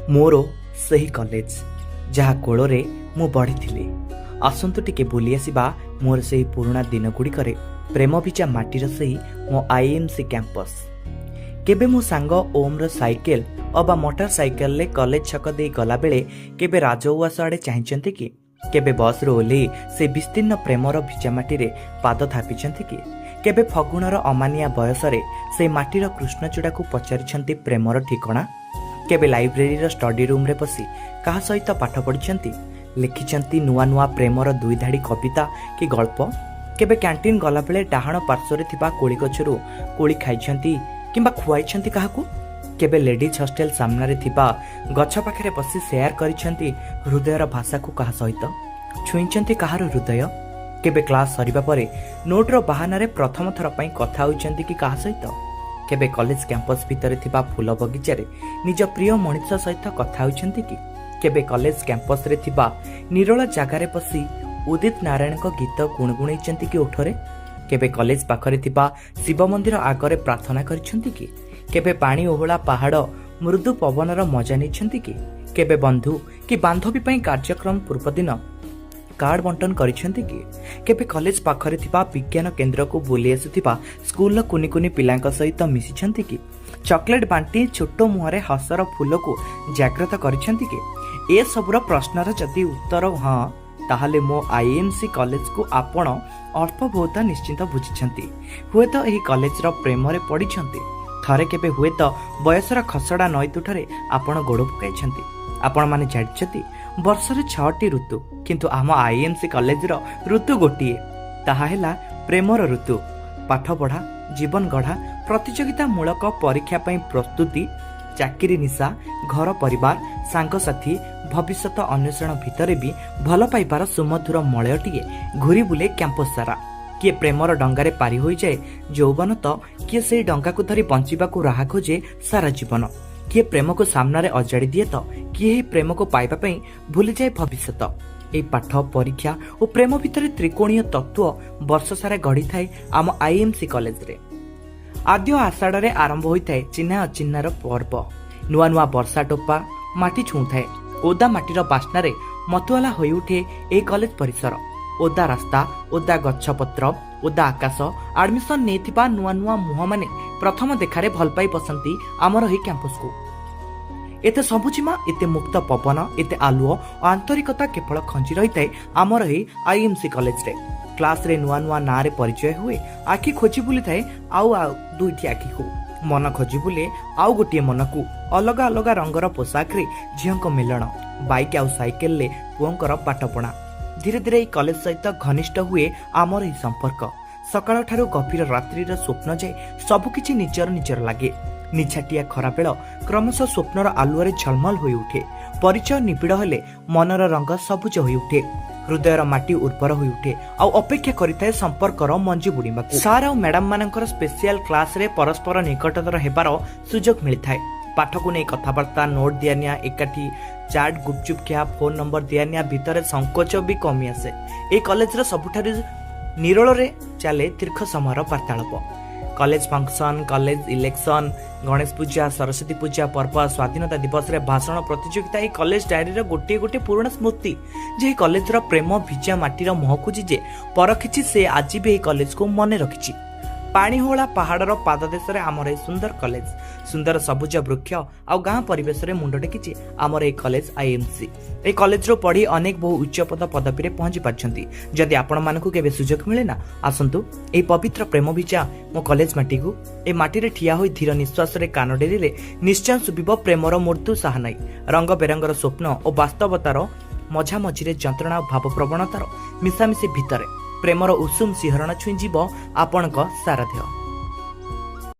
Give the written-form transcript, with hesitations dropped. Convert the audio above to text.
मोर सही कॉलेज जहाँ कोଳରେ मु बढ़ी आसतु टिके बुली आसिबा मोर सही पुराना दिन गुड़िकर प्रेम भिजा माटीर सही मो आईएमसी कैंपस। केबे मो सांग ओम साइकेल अबा मोटर साइकेल ले कॉलेज छक दे गला बेले केबे राजउआस आड़े चाहिंचंती कि केबे बस रो ओले से विस्तीर्ण प्रेमर भिजा माटी रे पाद थापिचंती कि केबे फगुणर अमानिया बयसरे से माटीर कृष्णचूड़ा को पचारिछंती प्रेमर ठिकणा। केबे लाइब्रेरी स्टडी रूम रे पसी कहा सहित पाठ पढ़िछंती लिखिछंती नुआ नुआ प्रेमर दुई धाड़ी कविता कि गल्प। केबे कैंटीन गला बेले डाहाण पार्श्वरे थिबा कोली गछरु कोली खाइछंती किंबा खुआइछंती काहाकू। केबे लेडीज हॉस्टल सामने थिबा गछ पाखरे बसी शेयर करिछंती हृदयर भाषा को कहा सहित छुईछंती कहार हृदय। केबे क्लास सरिबा परे नोट बहाना रे प्रथम थर पई कथा होइछंती कि कहा सहित। केबे कॉलेज कैंपस भितर थिबा फूल बगीचा रे निज प्रिय मनुष्य सहित कथा होइछंती कि केबे कॉलेज कैंपस रे थिबा निरोला जगार पसी उदित नारायण को गीत गुणगुणैछंती कि ओठरे। केबे कॉलेज पाखरे थिबा शिव मंदिर आगरे प्रार्थना करिछंती कि केबे पानी ओहला पहाड़ मृदु पवनर मजा नैछंती कि केबे बंधु कि बांधवी पई कार्यक्रम पूर्व दिन कार्ड बंटन करिछंती कि केबे कॉलेज पाखरे थिबा विज्ञान केंद्र को बुली आसुथिबा स्कूल कुनी कुनी पिलांक सहित मिसिछंती कि चॉकलेट बांटी छोटो मुहरे हसर फूल को जागृत करिछंती कि ए सबुर प्रश्नर जदि उत्तर हाँ ताहले मो आईएमसी कॉलेज को आपण अल्प बहुत निश्चिंत बुझिछंती। हुए तो एही कॉलेज रो प्रेम रे पड़िछंती। थरे केबे हुए तो बयसर खसड़ा नई तुठरे आपण गोड़ पकाइछंती। आपण माने जानिछंती वर्षरे 6टी ऋतु किंतु आम आईएमसी कॉलेज रो ऋतु गोटिए ताहा हेला प्रेमर ऋतु। पाठ पढ़ा जीवन गढ़ा प्रतियोगिता मूलक परीक्षा पई प्रस्तुति चाकरी निशा घर परिवार सांगसाथी भविष्यत अन्वेषण भितर भी भल पाइबार सुमधुर मलयटिए घूरी बुले कैंपस सारा। किए प्रेमर डंगारे पारी हो जाए यौवन तो किए से डंगा को धरी बंचिबा को राह खोजे सारा जीवन। किए प्रेम को सामने अजाड़ी दिए तो किए प्रेम को पाइबा पई भूली जाए भविष्यत। ए पाठ परीक्षा और प्रेम भितर त्रिकोणीय तत्व वर्ष सारा गढ़ी थाए आम आईएमसी कॉलेज रे। आद्य आषाढ़ रे आरंभ होइथाए चिन्हा अचिन्हार पर्व। नुआ नुआ वर्षा टोपा माटी छुंथाए ओदा माटीर बास्ना रे मतुआला होई उठे ए कॉलेज परिसर। ओदा रास्ता ओदा गछपत्र ओदा आकाश एडमिशन नेथिबा नुआ नुआ मुह माने प्रथम देखारे भल पाई बसंती आमर ही कैंपस को। एते सबुजिमा एते मुक्त पवन एते आलुओ और आंतरिकता केवल खंजी रही थाए आमर ही आईएमसी कॉलेज रे। क्लास रे नुआ नुआ ना रे परिचय हुए आखि खोजी बुली थाए आउ दुईटी आखि को मन खोजी बुले आउ गोटे मन को अलग अलग रंगर पोशाक रे झियों को मिलन बाइक आउ साइकेल ले पुओंकर पाठपणा। धीरे धीरे कॉलेज सहित घनिष्ठ हुए आमर ही संपर्क। सकाळ ठारू गभीर रात्रि स्वप्न जाए सबकिछि निजर निजर लगे। निछाटिया खरा बेल क्रमशः स्वप्नर आलुआरे झलमल होई उठे। परिचय निबिड़ हेले मनर रंग सबुज होई उठे। हृदयर माटी उर्वर होई उठे आउ अपेक्षा करिताए संपर्कर मंजु बुड़ीबाकू। सार आउ मैडम मानकर स्पेशल क्लास रे परस्पर निकटतर हेबार सुजोग मिलिथाए। पाठ को नहीं कथबार्ता नोट दियानिया एकाठी चाट गुपचुप खिया फोन नंबर दियानिया भितर संकोच भी कमी आसे। ए कॉलेज रो सबुठारु निरोल रे चले दीर्घ समय वार्तालाप। College function college election Ganesh Puja Saraswati Puja पर्व स्वाधीनता दिवस रे भाषण प्रतियोगिता कॉलेज डायरी रो गोटे गोटे पुराना स्मृति जे कॉलेज रो प्रेम भिजा माटीर महकुची जे परखिछि से आज भी कॉलेज को मन रखिछि। पानी होला पहाड़र पाददेश आमर सुंदर कॉलेज सुंदर सबुज वृक्ष आउ गाँ परिवेश रे मुंड टेकिछि आमर ए कॉलेज आईएमसी। ए कॉलेज रो पढ़ी अनेक बहु उच्च पद पदवी रे पहुंची पारछंती। जदि आपण मानकु केबे सुजोग मिले ना आसंतु ए पवित्र प्रेम भिजा मो कॉलेज माटी को ए माटी रे ठिया होई धीर निश्वास रे कान डेरी रे निश्चय सुबिब प्रेमर मूर्तु साहनाई रंग बेरंगर स्वप्न और वास्तवतार मझा मझिरे जंत्रणा भाव प्रवणतार मिशामिशी भितरे प्रेमर उषुम सिंहरण छुईंजीव आपणक सारा देह।